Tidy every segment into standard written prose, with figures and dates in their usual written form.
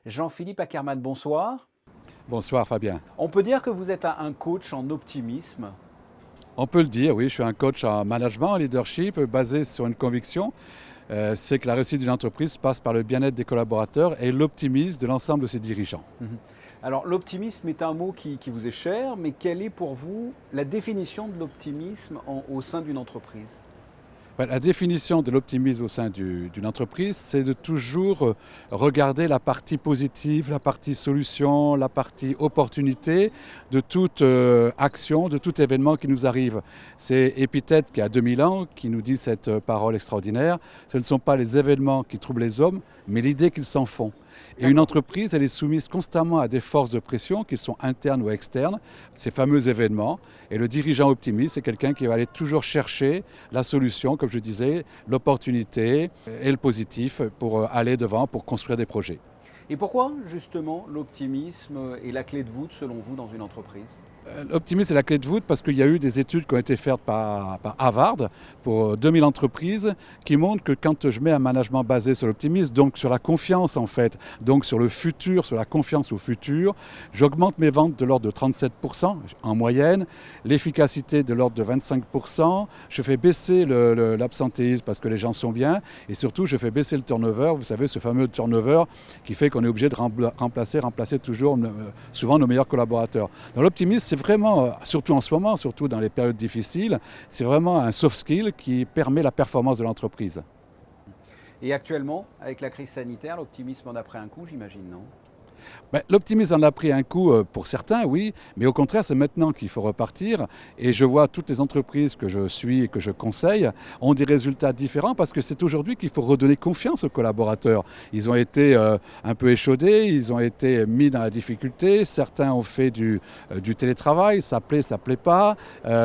Jean-Philippe Ackermann, bonsoir. Bonsoir Fabien. On peut dire que vous êtes un coach en optimisme. On peut le dire, oui, je suis un coach en management, en leadership, basé sur une conviction, c'est que la réussite d'une entreprise passe par le bien-être des collaborateurs et l'optimisme de l'ensemble de ses dirigeants. Mhm. Alors l'optimisme est un mot qui vous est cher, mais quelle est pour vous la définition de l'optimisme au sein d'une entreprise? La définition de l'optimisme au sein d'une entreprise, c'est de toujours regarder la partie positive, la partie solution, la partie opportunité de toute action, de tout événement qui nous arrive. C'est Épithète qui a 2000 ans qui nous dit cette parole extraordinaire. Ce ne sont pas les événements qui troublent les hommes, mais l'idée qu'ils s'en font. Et une entreprise, elle est soumise constamment à des forces de pression, qu'ils sont internes ou externes, ces fameux événements. Et le dirigeant optimiste, c'est quelqu'un qui va aller toujours chercher la solution, comme je disais, l'opportunité et le positif pour aller devant, pour construire des projets. Et pourquoi justement l'optimisme est la clé de voûte selon vous dans une entreprise? L'optimisme est la clé de voûte parce qu'il y a eu des études qui ont été faites par Harvard pour 2000 entreprises qui montrent que quand je mets un management basé sur l'optimisme, donc sur la confiance en fait, donc sur le futur, sur la confiance au futur, j'augmente mes ventes de l'ordre de 37% en moyenne, l'efficacité de l'ordre de 25%, je fais baisser l'absentéisme parce que les gens sont bien et surtout je fais baisser le turnover, vous savez ce fameux turnover qui fait qu'on est obligé de remplacer toujours souvent nos meilleurs collaborateurs. Dans l'optimisme, c'est vraiment, surtout en ce moment, surtout dans les périodes difficiles, c'est vraiment un soft skill qui permet la performance de l'entreprise. Et actuellement, avec la crise sanitaire, l'optimisme en a pris un coup, j'imagine, non? L'optimisme en a pris un coup pour certains, oui, mais au contraire, c'est maintenant qu'il faut repartir. Et je vois toutes les entreprises que je suis et que je conseille ont des résultats différents parce que c'est aujourd'hui qu'il faut redonner confiance aux collaborateurs. Ils ont été un peu échaudés, ils ont été mis dans la difficulté. Certains ont fait du télétravail, ça plaît pas.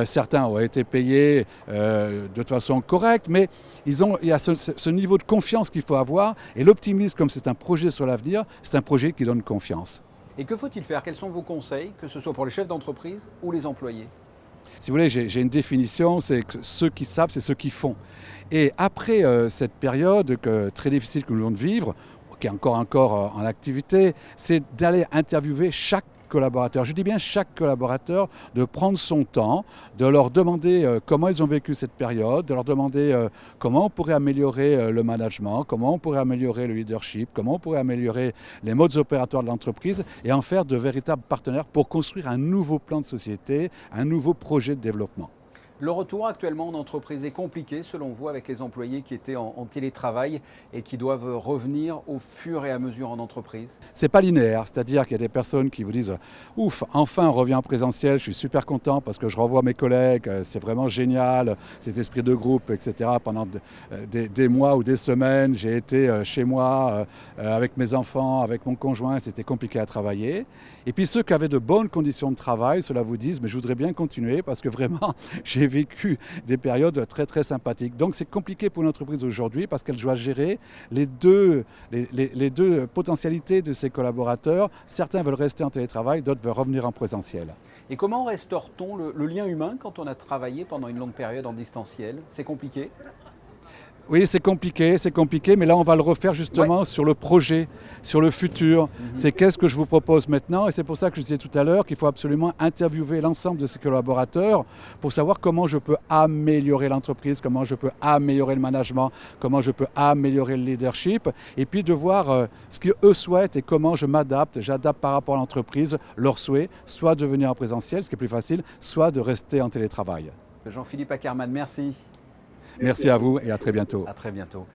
Certains ont été payés de façon correcte, mais il y a ce niveau de confiance qu'il faut avoir. Et l'optimisme, comme c'est un projet sur l'avenir, c'est un projet qui donne confiance. Et que faut-il faire? Quels sont vos conseils, que ce soit pour les chefs d'entreprise ou les employés? Si vous voulez, j'ai une définition, c'est que ceux qui savent, c'est ceux qui font. Et après cette période très difficile que nous venons de vivre, qui est encore en activité, c'est d'aller interviewer chaque collaborateur. Je dis bien chaque collaborateur, de prendre son temps, de leur demander comment ils ont vécu cette période, de leur demander comment on pourrait améliorer le management, comment on pourrait améliorer le leadership, comment on pourrait améliorer les modes opératoires de l'entreprise et en faire de véritables partenaires pour construire un nouveau plan de société, un nouveau projet de développement. Le retour actuellement en entreprise est compliqué selon vous avec les employés qui étaient en télétravail et qui doivent revenir au fur et à mesure en entreprise? C'est pas linéaire, c'est-à-dire qu'il y a des personnes qui vous disent « Ouf, enfin on revient en présentiel, je suis super content parce que je revois mes collègues, c'est vraiment génial, cet esprit de groupe, etc. » Pendant des mois ou des semaines, j'ai été chez moi avec mes enfants, avec mon conjoint, c'était compliqué à travailler. Et puis ceux qui avaient de bonnes conditions de travail, cela vous disent « Mais je voudrais bien continuer parce que vraiment, j'ai vécu des périodes très très sympathiques. » Donc c'est compliqué pour une entreprise aujourd'hui parce qu'elle doit gérer les deux potentialités de ses collaborateurs. Certains veulent rester en télétravail, d'autres veulent revenir en présentiel. Et comment restaure-t-on le lien humain quand on a travaillé pendant une longue période en distanciel? C'est compliqué? Oui, c'est compliqué, mais là on va le refaire justement sur le projet, sur le futur. C'est qu'est-ce que je vous propose maintenant et c'est pour ça que je disais tout à l'heure qu'il faut absolument interviewer l'ensemble de ses collaborateurs pour savoir comment je peux améliorer l'entreprise, comment je peux améliorer le management, comment je peux améliorer le leadership et puis de voir ce qu'eux souhaitent et comment je m'adapte, j'adapte par rapport à l'entreprise, leurs souhaits, soit de venir en présentiel, ce qui est plus facile, soit de rester en télétravail. Jean-Philippe Ackermann, merci. Merci à vous et à très bientôt. À très bientôt.